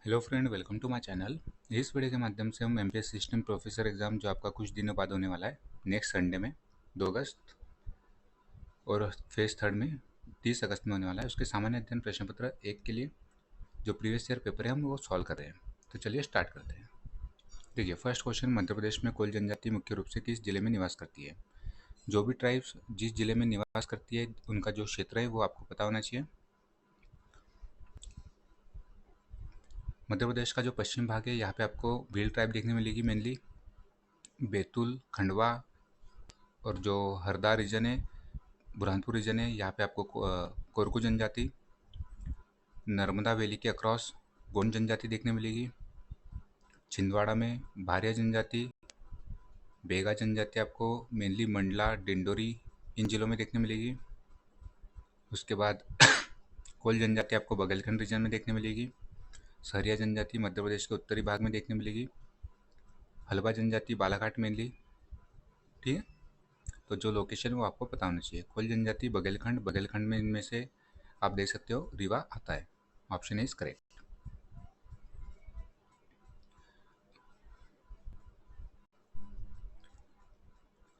Hello friend, welcome to my channel. इस video के माध्यम से हम एमपीएस सिस्टम प्रोफेसर एग्ज़ाम जो आपका कुछ दिनों बाद होने वाला है, नेक्स्ट संडे में 2 अगस्त, और फेज थर्ड में 30 अगस्त में होने वाला है, उसके सामान्य अध्ययन प्रश्न पत्र 1 के लिए जो प्रीवियस ईयर पेपर है हम वो सॉल्व कर रहे हैं। तो चलिए स्टार्ट करते हैं। देखिए, फर्स्ट क्वेश्चन, मध्य प्रदेश में कोल जनजाति मुख्य रूप से किस जिले में निवास करती है? जो भी ट्राइब्स जिस जिले में निवास करती है उनका जो क्षेत्र है वो आपको पता होना चाहिए। मध्य प्रदेश का जो पश्चिम भाग है, यहाँ पे आपको भील ट्राइब देखने मिलेगी मेनली, बैतूल, खंडवा, और जो हरदा रीजन है, बुरहानपुर रीजन है, यहाँ पे आपको कोरकू जनजाति, नर्मदा वैली के अक्रॉस गोंड जनजाति देखने मिलेगी। छिंदवाड़ा में भारिया जनजाति, बेगा जनजाति आपको मेनली मंडला, डिंडोरी इन जिलों में देखने मिलेगी। उसके बाद कोल जनजाति आपको बघेलखंड रीजन में देखने मिलेगी। सहरिया जनजाति मध्य प्रदेश के उत्तरी भाग में देखने मिलेगी। हलबा जनजाति बालाघाट मेनली। ठीक है, तो जो लोकेशन है वो आपको पता होना चाहिए। कोल जनजाति बघेलखंड, बघेलखंड में इनमें से आप देख सकते हो रीवा आता है। Option is correct.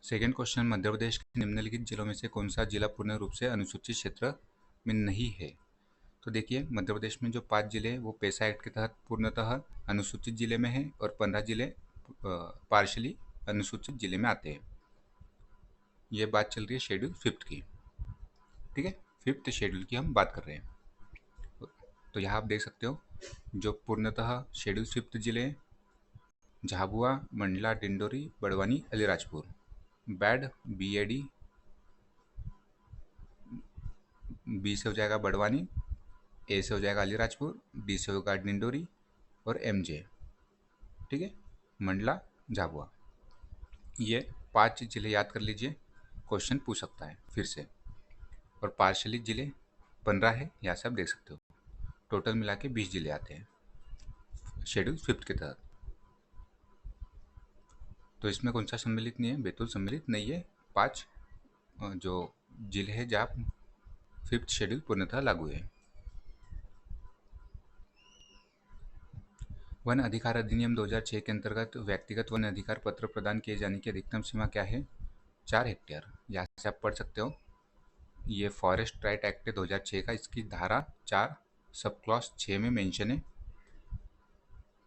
Second question, Madhya Pradesh के निम्नलिखित जिलों में से कौन सा जिला पूर्ण रूप से अनुसूचित क्षेत्र में नहीं है? तो देखिए, मध्य प्रदेश में जो 5 जिले हैं वो पेसा एक्ट के तहत पूर्णतः अनुसूचित जिले में है, और 15 जिले पार्शली अनुसूचित जिले में आते हैं। ये बात चल रही है शेड्यूल 5 की। ठीक है, 5th शेड्यूल की हम बात कर रहे हैं। तो यहाँ आप देख सकते हो जो पूर्णतः शेड्यूल 5 जिले हैं: Jhabua, Mandla, Dindori, Barwani, Alirajpur. Bad BAD, B से हो जाएगा बड़वानी, ए से हो जाएगा अलीराजपुर, डी से होगा डिंडोरी, और MJ। ठीक है, मंडला, झाबुआ, ये 5 जिले याद कर लीजिए, क्वेश्चन पूछ सकता है फिर से। और पार्शली जिले 15 है, यहाँ से आप देख सकते हो। टोटल मिला के 20 जिले आते हैं शेड्यूल 5 के तहत। तो इसमें कौन सा सम्मिलित नहीं है? बैतूल सम्मिलित नहीं है। 5 जो जिले हैं जहाँ 5th शेड्यूल पूर्णतः लागू है। वन अधिकार अधिनियम 2006 के अंतर्गत व्यक्तिगत वन अधिकार पत्र प्रदान किए जाने की अधिकतम सीमा क्या है? 4 हेक्टेयर। यहाँ से आप पढ़ सकते हो, ये फॉरेस्ट राइट एक्ट 2006 का, इसकी धारा 4 सब क्लॉज 6 में मेंशन है।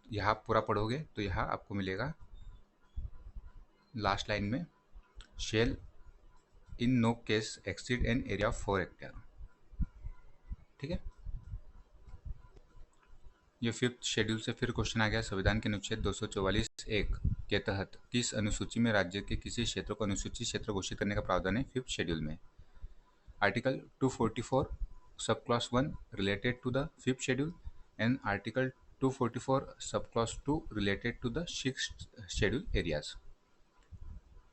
यहाँ पूरा पढ़ोगे तो यहाँ आपको मिलेगा लास्ट लाइन में, shall in no case exceed an area of 4 hectare. ठीक है, ये 5th शेड्यूल से फिर क्वेश्चन आ गया। संविधान के अनुच्छेद 244(1) के तहत किस अनुसूची में राज्य के किसी क्षेत्र को अनुसूचित क्षेत्र घोषित करने का प्रावधान है? 5th शेड्यूल में article 244 sub clause 1 related to the 5th schedule, and article 244 sub clause 2 related to the 6th schedule areas.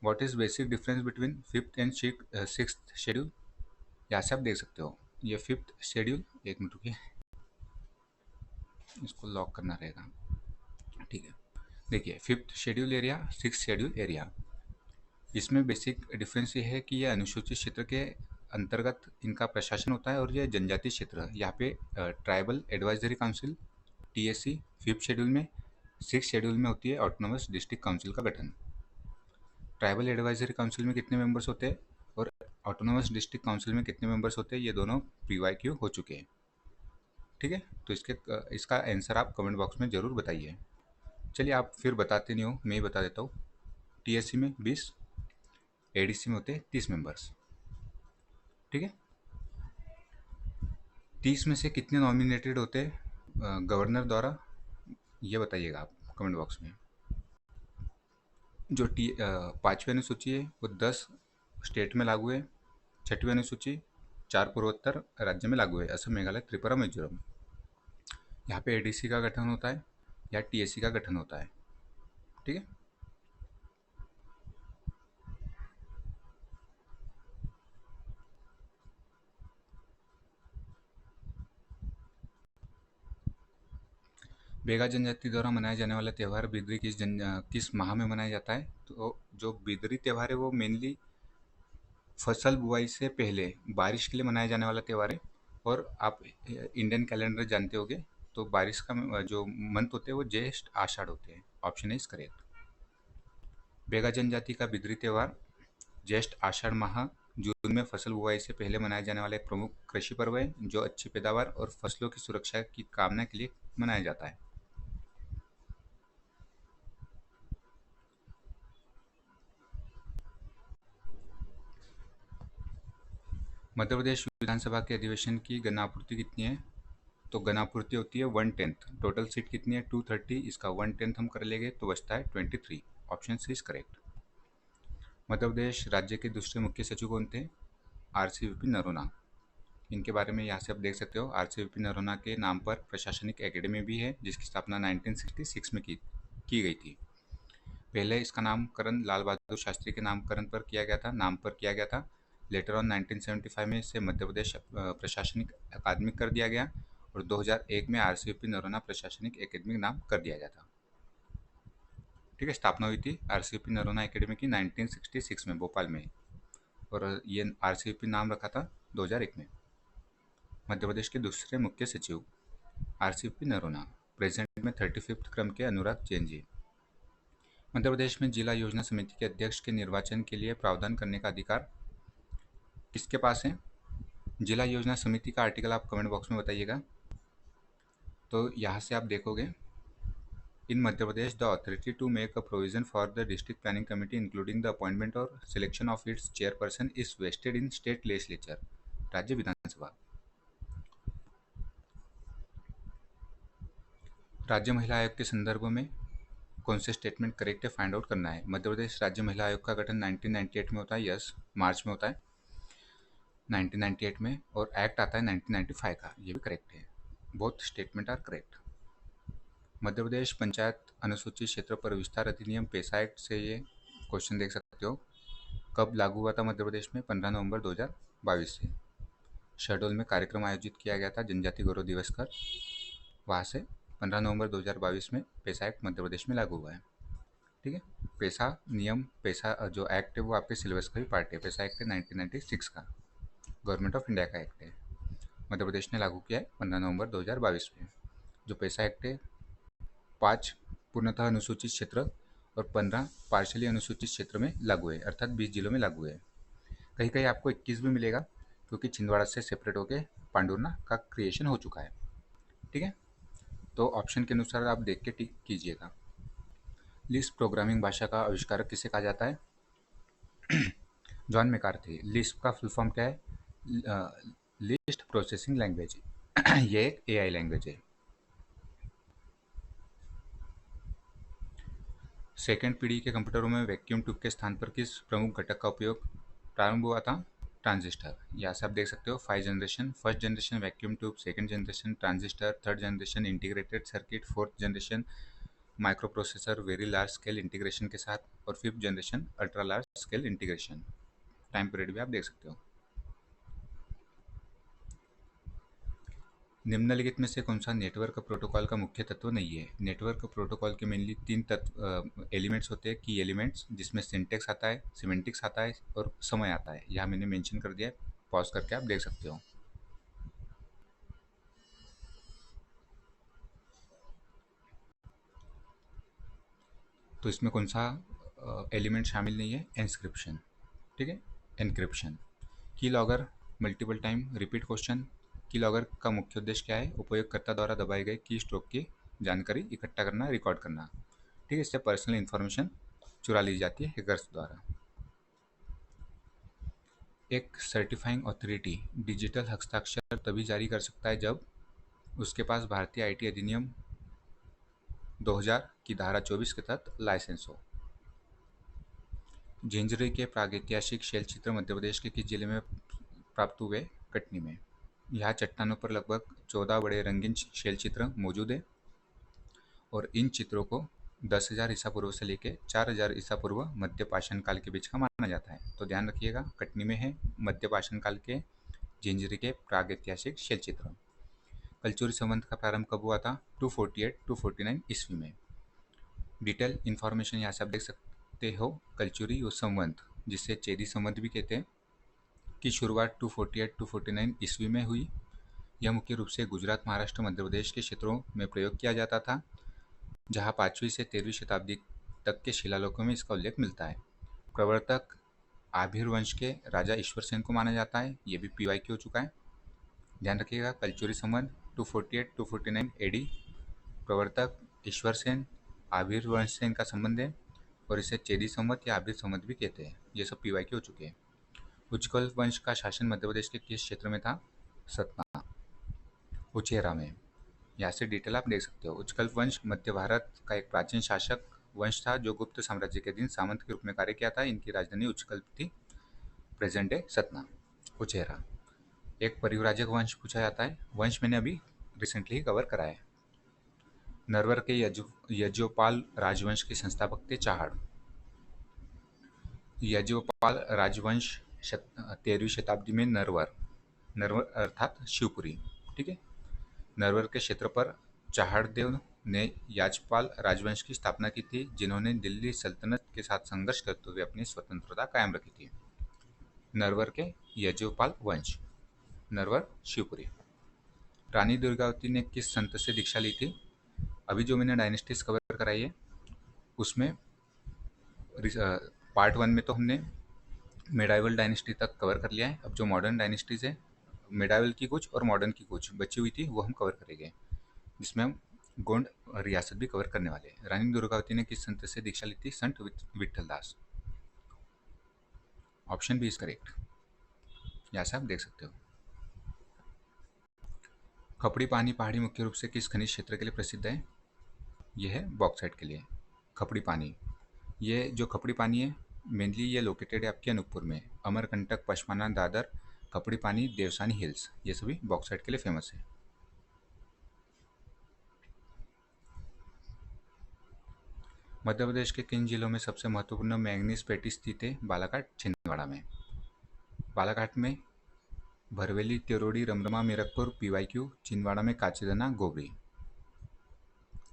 What is basic difference between 5th and 6th schedule? यहाँ से आप देख सकते हो, ये 5th शेड्यूल, एक minute रुकिए, इसको लॉक करना रहेगा। ठीक है, देखिए 5th schedule area, 6th schedule area, इसमें बेसिक डिफरेंस ये है कि ये अनुसूचित क्षेत्र के अंतर्गत इनका प्रशासन होता है, और ये जनजातीय क्षेत्र। यहाँ पे tribal advisory council TSC 5th schedule में, 6th शेड्यूल में होती है ऑटोनोमस डिस्ट्रिक्ट काउंसिल का गठन। ट्राइबल एडवाइजरी काउंसिल में कितने मेंबर्स होते हैं और ऑटोनोमस डिस्ट्रिक्ट काउंसिल में कितने मेंबर्स होते हैं, ये दोनों PYQ हो चुके हैं। ठीक है, तो इसका आंसर आप कमेंट बॉक्स में ज़रूर बताइए। चलिए, आप फिर बताते नहीं हो, मैं ही बता देता हूँ। TSC में 20, ADC में होते हैं 30 मेंबर्स। ठीक है, 30 में से कितने नॉमिनेटेड होते हैं गवर्नर द्वारा, ये बताइएगा आप कमेंट बॉक्स में। जो 5वीं अनुसूची है वो 10 स्टेट में लागू है। 6वीं अनुसूची 4 पूर्वोत्तर राज्य में लागू है: असम, मेघालय, त्रिपुरा, मिजोरम। यहाँ पे ADC का गठन होता है या TSC का गठन होता है। ठीक है, बेगा जनजाति द्वारा मनाया जाने वाला त्यौहार बिदरी किस माह में मनाया जाता है? तो जो बिदरी त्यौहार है वो मेनली फसल बुआई से पहले बारिश के लिए मनाया जाने वाला त्यौहार है। और आप इंडियन कैलेंडर जानते होंगे, तो बारिश का जो मंथ होते हैं वो ज्येष्ठ आषाढ़ होते हैं। Option is correct. बेगा जनजाति का बिदरी त्यौहार ज्येष्ठ आषाढ़ माह जून में फसल बुआई से पहले मनाया जाने वाला एक प्रमुख कृषि पर्व है जो अच्छी पैदावार और फसलों की सुरक्षा की कामना के लिए मनाया जाता है। मध्य प्रदेश विधानसभा के अधिवेशन की गणापूर्ति कितनी है? तो गणापूर्ति होती है 1/10। टोटल सीट कितनी है? 230। इसका 1/10 हम कर लेंगे तो बचता है 23। Option C is correct. Madhya Pradesh राज्य के दूसरे मुख्य सचिव कौन थे? आर.सी. विपिन नरोना। इनके बारे में यहाँ से आप देख सकते हो। आर.सी. विपिन नरोना के नाम पर प्रशासनिक एकेडमी भी है जिसकी स्थापना 1966 में की गई थी। पहले इसका नामकरण लाल बहादुर शास्त्री के नाम पर किया गया था। लेटर ऑन 1975 में इसे मध्य प्रदेश प्रशासनिक अकादमी कर दिया गया और 2001 में आर.सी. विपिन नरोना प्रशासनिक एकेडमी नाम कर दिया गया था। ठीक है, स्थापना हुई थी आर.सी. विपिन नरोना एकेडमी की 1966 में भोपाल में, और ये आर.सी. विपिन नाम रखा था 2001 में। मध्य प्रदेश के दूसरे मुख्य सचिव आर.सी. विपिन नरोना। प्रेसिडेंट में 35th क्रम के अनुराग जैन जी। मध्य प्रदेश में जिला योजना समिति के अध्यक्ष के निर्वाचन के लिए प्रावधान करने का अधिकार किसके पास है? जिला योजना समिति का आर्टिकल आप कमेंट बॉक्स में बताइएगा। तो यहाँ से आप देखोगे, in Madhya Pradesh the authority to make a provision for the district planning committee including the appointment और selection of its chairperson is vested in state legislature. राज्य विधानसभा। राज्य महिला आयोग के संदर्भ में कौन से स्टेटमेंट करेक्ट है फाइंड आउट करना है। मध्य प्रदेश राज्य महिला आयोग का गठन 1998 में होता है। यस, मार्च में होता है 1998 में, और एक्ट आता है 1995 का। ये भी करेक्ट है। Both statement are correct. Madhya Pradesh panchayat अनुसूचित क्षेत्र पर विस्तार अधिनियम पेसा एक्ट से ये क्वेश्चन देख सकते हो। कब लागू हुआ था मध्य प्रदेश में? 15 नवंबर 2022 से। शहडोल में कार्यक्रम आयोजित किया गया था जनजाति गौरव दिवस पर, वहाँ से 15 नवंबर 2022 में पेसा एक्ट मध्य प्रदेश में लागू हुआ है। ठीक है, पेसा नियम, पेसा जो एक्ट है वो आपके सिलेबस का भी पार्ट है। पेसा एक्ट है 1996 का, गवर्नमेंट ऑफ इंडिया का एक्ट है। मध्य प्रदेश ने लागू किया है 15 नवंबर 2022 में। जो पेसा एक्ट है 5 पूर्णतः अनुसूचित क्षेत्र और 15 पार्शली अनुसूचित क्षेत्र में लागू है, अर्थात 20 जिलों में लागू है। कहीं कहीं आपको 21 भी मिलेगा क्योंकि छिंदवाड़ा से सेपरेट होकर पांडुरना का क्रिएशन हो चुका है। ठीक है, तो ऑप्शन के अनुसार आप देख के टिक कीजिएगा। लिस्प प्रोग्रामिंग भाषा का आविष्कारक किसे कहा जाता है? John McCarthy. लिस्प का फुल फॉर्म क्या है? List processing language. ये एक एआई लैंग्वेज है। सेकेंड पीढ़ी के कंप्यूटरों में वैक्यूम ट्यूब के स्थान पर किस प्रमुख घटक का उपयोग प्रारंभ हुआ था? ट्रांजिस्टर। यहाँ से आप देख सकते हो 5 generation. First generation vacuum tube, second generation transistor, third generation integrated circuit, fourth generation micro processor very large scale integration के साथ, और fifth generation ultra large scale integration. Time period भी आप देख सकते हो। निम्नलिखित में से कौन सा नेटवर्क प्रोटोकॉल का मुख्य तत्व नहीं है? नेटवर्क प्रोटोकॉल के मेनली 3 तत्व एलिमेंट्स होते हैं, की एलिमेंट्स, जिसमें सिंटेक्स आता है, सिमेंटिक्स आता है और समय आता है। यहाँ मैंने मेंशन कर दिया है, पॉज करके आप देख सकते हो। तो इसमें कौन सा एलिमेंट शामिल नहीं है? एंस्क्रिप्शन। ठीक है, एनक्रिप्शन। की logger multiple time repeat question. की लॉगर का मुख्य उद्देश्य क्या है? उपयोगकर्ता द्वारा दबाए गए की स्ट्रोक की जानकारी इकट्ठा करना, रिकॉर्ड करना। ठीक है, इससे पर्सनल इन्फॉर्मेशन चुरा ली जाती है हैकर्स द्वारा। एक सर्टिफाइंग अथॉरिटी डिजिटल हस्ताक्षर तभी जारी कर सकता है जब उसके पास भारतीय आईटी अधिनियम 2000 की धारा 24 के तहत लाइसेंस हो। झिंझरी के प्रागैतिहासिक शैलचित्र मध्य प्रदेश के किस जिले में प्राप्त हुए? कटनी में। यहाँ चट्टानों पर लगभग 14 बड़े रंगीन शैलचित्र मौजूद है और इन चित्रों को 10,000 ईसा पूर्व से लेकर 4,000 ईसा पूर्व मध्य पाषाण काल के बीच का माना जाता है। तो ध्यान रखिएगा, कटनी में है मध्य पाषाण काल के झिंझरी के प्रागैतिहासिक शैलचित्र। कलचुरी संवंत का प्रारंभ कब हुआ था? 248-249 ईस्वी में। डिटेल इन्फॉर्मेशन यहाँ से आप देख सकते हो। कलचुरी संवंत, जिसे चेदी संवंत भी कहते हैं, की शुरुआत 248-249 ईस्वी में हुई। यह मुख्य रूप से गुजरात, महाराष्ट्र, मध्य प्रदेश के क्षेत्रों में प्रयोग किया जाता था, जहाँ 5वीं से 13वीं शताब्दी तक के शिलालेखों में इसका उल्लेख मिलता है। प्रवर्तक आभिर वंश के राजा ईश्वर सेन को माना जाता है। ये भी PYQ हो चुका है, ध्यान रखिएगा। कलचुरी संवत 248-249 AD। प्रवर्तक ईश्वर सेन, आभिर वंश से इनका संबंध है और इसे चेदी संवत या आभिर संवत भी कहते हैं। ये सब PYQ हो चुके हैं। उच्चकल वंश का शासन मध्य प्रदेश के किस क्षेत्र में था? सतना, उचेरा में। यहाँ से डिटेल आप देख सकते हो। उच्चकल वंश मध्य भारत का एक प्राचीन शासक वंश था जो गुप्त साम्राज्य के दिन सामंत के रूप में कार्य किया था। इनकी राजधानी उच्चकल थी, प्रेजेंट है सतना, उचेरा। एक परिव्राजक वंश पूछा जाता है। वंश मैंने अभी रिसेंटली कवर कराया है। नरवर के यज्ञोपाल राजवंश के संस्थापक थे चाहड़। यज्ञोपाल राजवंश 13वीं शताब्दी में नरवर अर्थात शिवपुरी, ठीक है, नरवर के क्षेत्र पर चाहड़देव ने याजपाल राजवंश की स्थापना की थी, जिन्होंने दिल्ली सल्तनत के साथ संघर्ष करते हुए अपनी स्वतंत्रता कायम रखी थी। नरवर के यज्ञोपाल वंश, नरवर शिवपुरी। रानी दुर्गावती ने किस संत से दीक्षा ली थी? अभी जो मैंने डायनेस्टीज कवर कराई है उसमें पार्ट 1 में तो हमने मिडाइवल डायनेस्टी तक कवर कर लिया है। अब जो मॉडर्न डायनेस्टीज है, मिडाइवल की कुछ और मॉडर्न की कुछ बची हुई थी, वो हम कवर करेंगे, जिसमें हम गोंड रियासत भी कवर करने वाले हैं। रानी दुर्गावती ने किस संत से दीक्षा ली थी? संत विठल दास। ऑप्शन बी इज करेक्ट, यहाँ से आप देख सकते हो। खपड़ी पानी पहाड़ी मुख्य रूप से किस खनिज क्षेत्र के लिए प्रसिद्ध है? यह है बॉक्साइट के लिए। खपड़ी पानी, ये जो खपड़ी पानी है मेनली ये लोकेटेड है आपके अनूपपुर में। अमरकंटक, पशमाना, दादर, खपड़ी पानी, देवसानी हिल्स, ये सभी बॉक्साइट के लिए फेमस है। मध्य प्रदेश के किन जिलों में सबसे महत्वपूर्ण मैंगनीज पेटी स्थित है? बालाघाट, छिंदवाड़ा में। बालाघाट में भरवेली, त्रिरोड़ी, रमरमा, मीरकपुर, PYQ। छिंदवाड़ा में काचीदना, गोबरी।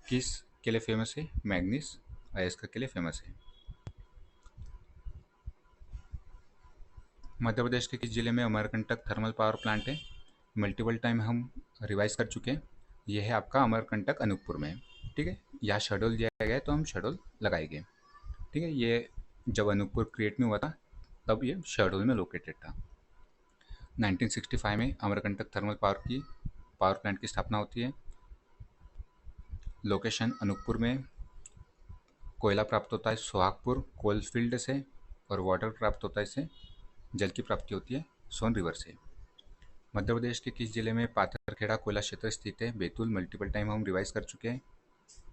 किस के लिए फेमस है? मैंगनीज अयस्क के लिए फेमस है। मध्य प्रदेश के किस जिले में अमरकंटक थर्मल पावर प्लांट है? मल्टीपल टाइम हम रिवाइज कर चुके हैं। यह है आपका अमरकंटक अनूपपुर में, ठीक है। यहाँ शेड्यूल दिया गया है तो हम शेड्यूल लगाएंगे, ठीक है। ये जब अनूपपुर क्रिएट में हुआ था तब ये शेड्यूल में लोकेटेड था। 1965 में अमरकंटक थर्मल पावर प्लांट की स्थापना होती है। लोकेशन अनूपपुर में। कोयला प्राप्त होता है सोहागपुर कोलफील्ड से, और वाटर प्राप्त होता है इससे, जल की प्राप्ति होती है सोन रिवर से। मध्य प्रदेश के किस जिले में पाथरखेड़ा कोयला क्षेत्र स्थित है? बैतूल, मल्टीपल टाइम हम रिवाइज कर चुके हैं।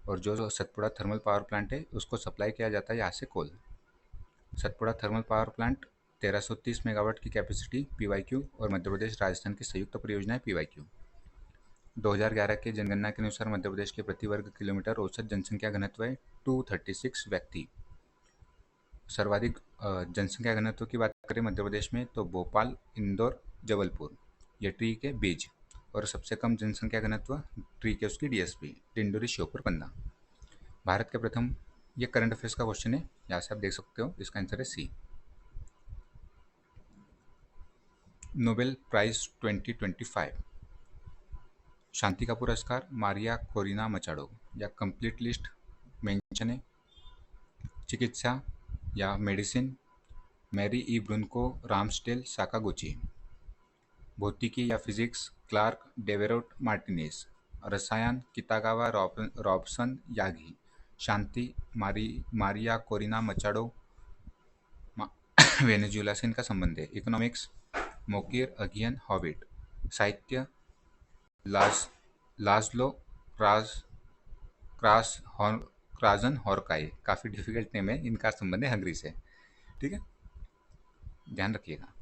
और जो सतपुड़ा थर्मल पावर प्लांट है उसको सप्लाई किया जाता है यहाँ से coal. Satpura thermal power plant 1330 megawatt की कैपेसिटी, PYQ, और मध्य प्रदेश राजस्थान की संयुक्त परियोजना है PYQ। 2011 के जनगणना के अनुसार मध्य प्रदेश के प्रति वर्ग किलोमीटर औसत जनसंख्या घनत्व है 236 व्यक्ति। सर्वाधिक जनसंख्या घनत्व की बात करें मध्य प्रदेश में तो भोपाल, इंदौर, जबलपुर, ये ट्री के बीज। और सबसे कम जनसंख्या घनत्व ट्री के उसकी DSP, डिंडोरी, श्योपुर, पन्ना। भारत के प्रथम, ये करंट अफेयर्स का क्वेश्चन है, यहाँ से आप देख सकते हो। इसका आंसर है C। नोबेल प्राइज 2025, शांति का पुरस्कार मारिया कोरिना मचाडो, या कंप्लीट लिस्ट मेंशन है। चिकित्सा या मेडिसिन मैरी ई ब्रुनको रामस्टेल साकागुची। भौतिकी या फिजिक्स क्लार्क डेवेरोट मार्टिनेज। रसायन कितागावा रॉबसन यागी। शांति मारिया कोरिना मचाडो वेनेजुएला से इनका संबंध है। Economics Mokyr Aghion hobbit. साहित्य लाजलो क्राजन हॉर्काई, काफ़ी डिफिकल्ट नेम है, इनका संबंध है हंगरी से, ठीक है, ध्यान रखिएगा।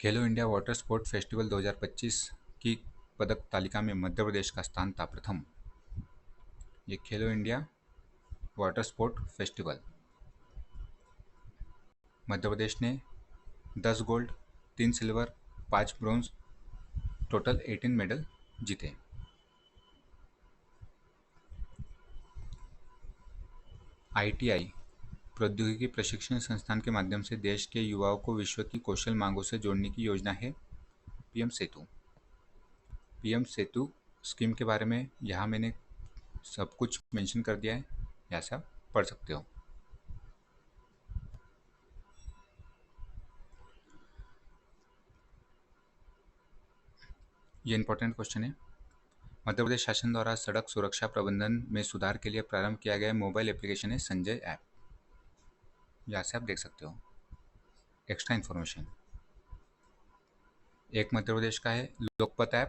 खेलो इंडिया वाटर स्पोर्ट फेस्टिवल 2025 की पदक तालिका में मध्य प्रदेश का स्थान था प्रथम। ये खेलो India water sport festival, Madhya Pradesh ने 10 gold, 3 silver, 5 bronze, total 18 medal जीते। ITI प्रौद्योगिकी प्रशिक्षण संस्थान के माध्यम से देश के युवाओं को विश्व की कौशल मांगों से जोड़ने की योजना है। पीएम सेतु। पीएम सेतु स्कीम के बारे में यहाँ मैंने सब कुछ मेंशन कर दिया है, यहाँ से आप पढ़ सकते हो। ये इंपॉर्टेंट क्वेश्चन है। मध्य प्रदेश शासन द्वारा सड़क सुरक्षा प्रबंधन में सुधार के लिए प्रारंभ किया गया मोबाइल एप्लीकेशन है संजय ऐप। यहाँ से आप देख सकते हो। एक्स्ट्रा इन्फॉर्मेशन, एक मध्य प्रदेश का है लोकपथ ऐप,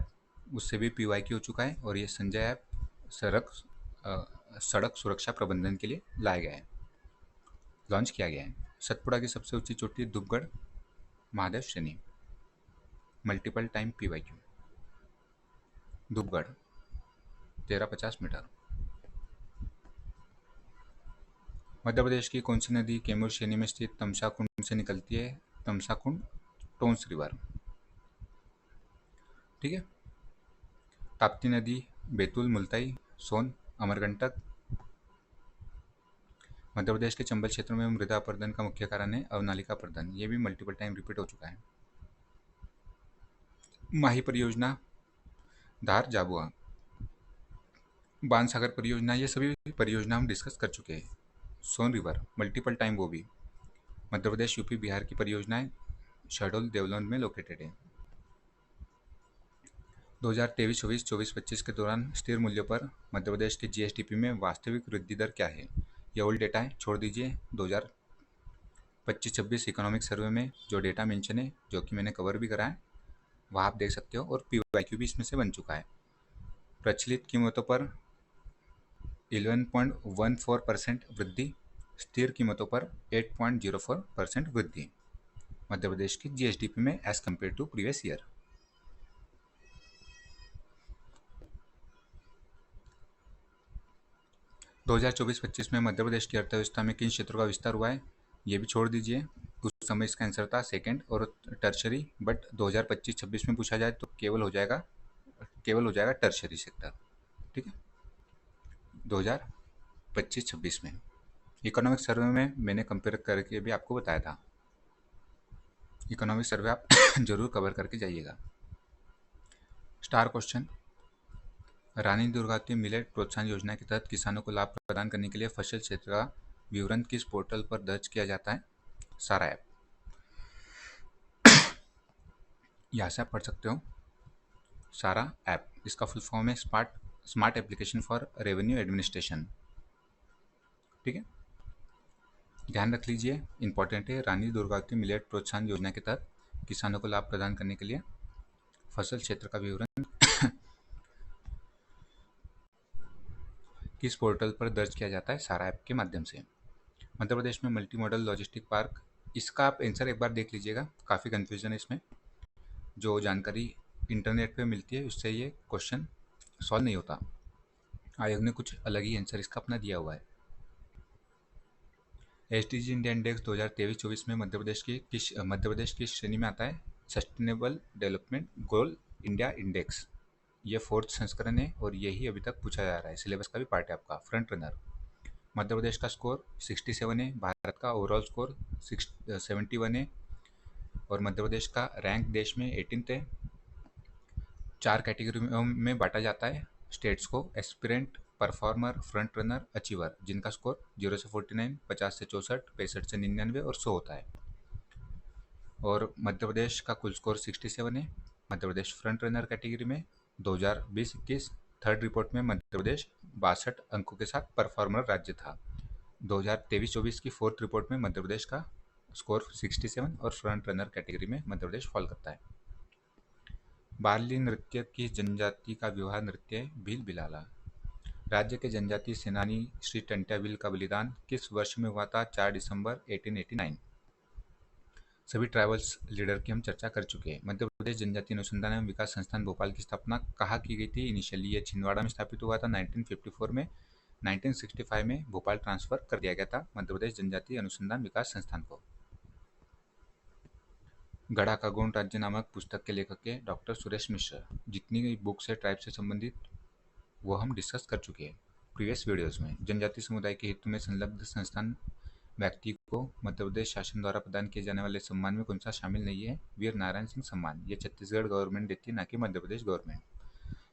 उससे भी PYQ हो चुका है, और ये संजय ऐप सड़क सुरक्षा प्रबंधन के लिए लाया गया है, लॉन्च किया गया है। सतपुड़ा की सबसे ऊंची चोटी धूपगढ़ महादेव श्रेणी, multiple time PYQ। Dhupgarh 1350 metre. Madhya Pradesh की कौन सी नदी कैमूर श्रेणी में स्थित तमसा कुंड से निकलती है? तमसा कुंड टोंस रिवर। ठीक है। ताप्ती नदी बैतूल मुल्ताई सोन अमरकंटक। मध्य प्रदेश के चंबल क्षेत्र में मृदा अपरदन का मुख्य कारण है अवनालिका अपरदन। ये भी मल्टीपल टाइम रिपीट हो चुका है। माही परियोजना, धार झाबुआ, बाणसागर परियोजना, ये सभी परियोजना हम डिस्कस कर चुके हैं। सोन रिवर मल्टीपल टाइम, वो भी मध्य प्रदेश यूपी बिहार की परियोजनाएं शहडोल देवलन में लोकेटेड है। 2023-24, 24-25 के दौरान स्थिर मूल्यों पर मध्य प्रदेश के GSDP में वास्तविक वृद्धि दर क्या है? ये ओल्ड डेटा है, छोड़ दीजिए। 2025-26 इकोनॉमिक सर्वे में जो डेटा मेंशन है, जो कि मैंने कवर भी करा है, वह आप देख सकते हो, और PYQ भी इसमें से बन चुका है। प्रचलित कीमतों पर 11.14% वृद्धि, स्थिर कीमतों पर 8.04% वृद्धि मध्य प्रदेश की GSDP में as compare to previous year. दो 2024-25 में मध्य प्रदेश की अर्थव्यवस्था में किन क्षेत्रों का विस्तार हुआ है? ये भी छोड़ दीजिए, उस समय इसका आंसर था सेकंड और टर्शरी, बट 2025-26 में पूछा जाए तो केवल हो जाएगा टर्शरी सेक्टर। ठीक है। 2025-26 में इकोनॉमिक सर्वे में मैंने कंपेयर करके भी आपको बताया था। इकोनॉमिक सर्वे आप जरूर कवर करके जाइएगा। Star question, Rani Durgavati millet प्रोत्साहन योजना के तहत किसानों को लाभ प्रदान करने के लिए फसल क्षेत्र का विवरण किस पोर्टल पर दर्ज किया जाता है? सारा ऐप। यहाँ से आप पढ़ सकते हो। सारा ऐप, इसका फुल फॉर्म है smart application for revenue administration. ठीक है, ध्यान रख लीजिए, इंपॉर्टेंट है। रानी दुर्गावती मिलेट प्रोत्साहन योजना के तहत किसानों को लाभ प्रदान करने के लिए फसल क्षेत्र का विवरण किस पोर्टल पर दर्ज किया जाता है? सारा ऐप के माध्यम से। मध्य प्रदेश में मल्टी मॉडल लॉजिस्टिक पार्क, इसका आप आंसर एक बार देख लीजिएगा, काफ़ी कन्फ्यूजन है इसमें। जो जानकारी इंटरनेट पे मिलती है उससे ये क्वेश्चन सॉल्व नहीं होता। आयोग ने कुछ अलग ही आंसर इसका अपना दिया हुआ है। SDG इंडिया इंडेक्स 2023-24 में मध्य प्रदेश की श्रेणी में आता है? Sustainable development goal India index. ये 4th संस्करण है और यही अभी तक पूछा जा रहा है, सिलेबस का भी पार्ट है आपका। फ्रंट रनर, मध्य प्रदेश का स्कोर 67 है, भारत का ओवरऑल स्कोर 71 है, और मध्य प्रदेश का रैंक देश में 18th है। 4 कैटेगरी में बांटा जाता है स्टेट्स को: aspirant, performer, front runner, achiever, जिनका स्कोर 0 से 49, 50 से 64, 65 से 99 और 100 होता है। और मध्य प्रदेश का कुल स्कोर 67 है। Madhya Pradesh front runner category में 2020-21 थर्ड रिपोर्ट में मध्य प्रदेश 62 अंकों के साथ परफॉर्मर राज्य था। 2023-24 की 4th रिपोर्ट में मध्य प्रदेश का स्कोर 67 और फ्रंट रनर कैटेगरी में मध्य प्रदेश फॉल करता है। बार्ली नृत्य की जनजाति का विवाह नृत्य है भील बिलाला। राज्य के जनजातीय सेनानी श्री टंट्या भील का बलिदान किस वर्ष में हुआ था? 4 दिसंबर 1889। सभी ट्राइबल्स लीडर की हम चर्चा कर चुके हैं। मध्य प्रदेश जनजातीय अनुसंधान एवं विकास संस्थान भोपाल की स्थापना कहाँ की गई थी? इनिशियली ये छिंदवाड़ा में स्थापित हुआ था 1954 में। 1965 में भोपाल ट्रांसफर कर दिया गया था मध्य प्रदेश जनजातीय अनुसंधान विकास संस्थान को। गढ़ा का गौण राज्य नामक पुस्तक के लेखक है डॉक्टर सुरेश मिश्र। जितनी बुक्स है ट्राइब से संबंधित वो हम डिस्कस कर चुके हैं प्रीवियस वीडियोस में। जनजातीय समुदाय के हित में संलग्न संस्थान व्यक्ति को मध्य प्रदेश शासन द्वारा प्रदान किए जाने वाले सम्मान में कौन सा शामिल नहीं है? वीर नारायण सिंह सम्मान। ये छत्तीसगढ़ गवर्नमेंट देती है, ना कि मध्य प्रदेश गवर्नमेंट।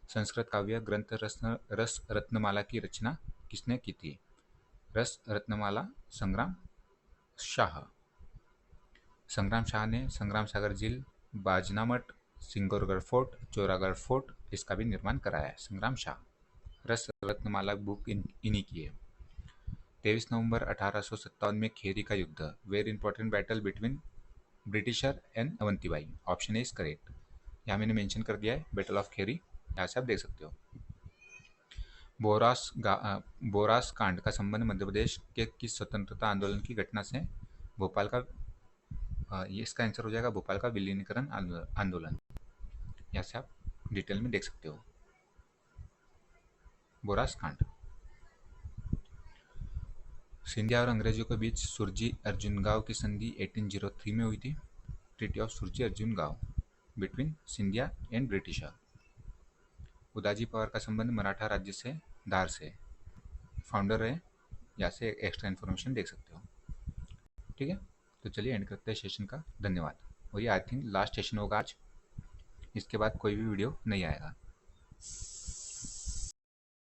संस्कृत काव्य ग्रंथ रस रत्नमाला की रचना किसने की थी? रस रत्नमाला संग्राम शाह। संग्राम शाह ने संग्राम सागर झील, बाजना मठ, सिंगौरगढ़ फोर्ट, चौरागढ़ फोर्ट इसका भी निर्माण कराया है संग्राम शाह। रस रत्नमाला बुक इन्हीं की है। 23 नवंबर 1857 में खेरी का युद्ध, very important battle between britisher and Avantibai. Option A is correct. यहाँ मैंने मेंशन कर दिया है बैटल ऑफ खेरी, यहाँ से आप देख सकते हो। बोरास कांड का संबंध मध्य प्रदेश के किस स्वतंत्रता आंदोलन की घटना से? भोपाल का ये इसका आंसर हो जाएगा भोपाल का विलीनीकरण आंदोलन। यहाँ से आप डिटेल में देख सकते हो। बोरास कांड। सिंधिया और अंग्रेजों के बीच सुरजी अर्जुन गांव की संधि 1803 में हुई थी। ट्रीटी ऑफ सुरजी अर्जुन गांव between Scindia and britisher. Udaji Pawar का संबंध मराठा राज्य से धार से। फाउंडर है, यहाँ से एक्स्ट्रा इन्फॉर्मेशन देख सकते हो। ठीक है, तो चलिए एंड करते हैं सेशन का। धन्यवाद। और ये आई थिंक लास्ट सेशन होगा आज, इसके बाद कोई भी वीडियो नहीं आएगा।